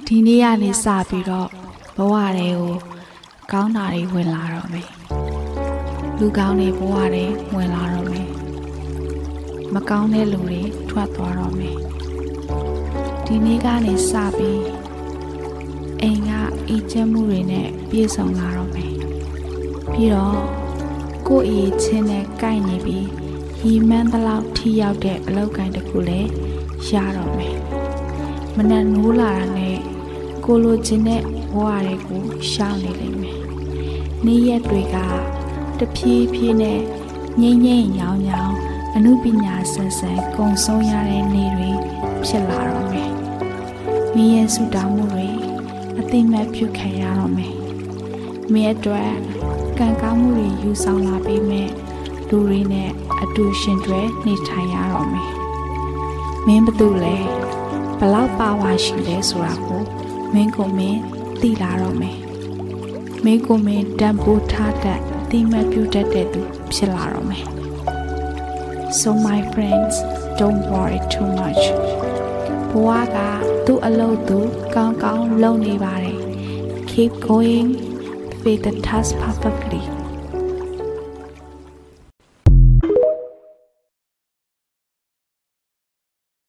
ဒီနေ့ကနေစပြီးတော့ဘဝတွေကိုကောင်းတာတွေဝင်လာတော့မယ်လူကောင်းတွေဘဝတွေဝင်လာတော့မယ်မကောင်းတဲ့လူတွေထွက်သွားတော့မယ်ဒီနေ့ကနေစပြီးအိမ်ကအေးချမ်းမှုတွေနဲ့ပြည့်စုံလာတော့မယ်ပြီးတော့ကိုယ့်အေးချင်းနဲ့ကိုက်နေပြီးရီမန်းသလောက်ထိရောက်တဲ့အလောက်ကိုင်းတစ်ခုလည်းရတော့မယ်မနက်နိုးလာတာနဲ့ကိုလိုချင်တဲ့ဘဝတွေကိုရှောင်နေလိမ့်မယ်နေ့ရက်တွေကတဖြည်းဖြည်းနဲ့ငိမ့်ငိမ့်ညောင်းညောင်းအနုပညာဆန်ဆန်ကုံဆုံးရတဲ့နေ့တွေဖြစ်လာတော့မယ်မင်းရဲ့ဆုတောင်းမှုတွေအသိမဲ့ပြုခံရတော့မယ်မင်းအတွက်ကံကောင်းမှုတွေယူဆောင်လာပေးမဲ့လူတွေနဲ့အတူရှင်တွဲနေထိုင်ရတော့မယ်မင်းဘာလို့လဲဘလောက်ပါဝါရှိလဲဆိုတာကိုမင်းကိုမင်းသိလာတော့မယ်မင်းကိုမင်းတန်ဖိုးထားတဲ့အသိမဲ့ပြုတတ်တဲ့သူဖြစ်လာတော့မယ် So my friends don't worry too much ဘဝကသူ့အလုပ်သူကောင်းကောင်းလုပ်နေပါတယ် Keep going with the task perfectly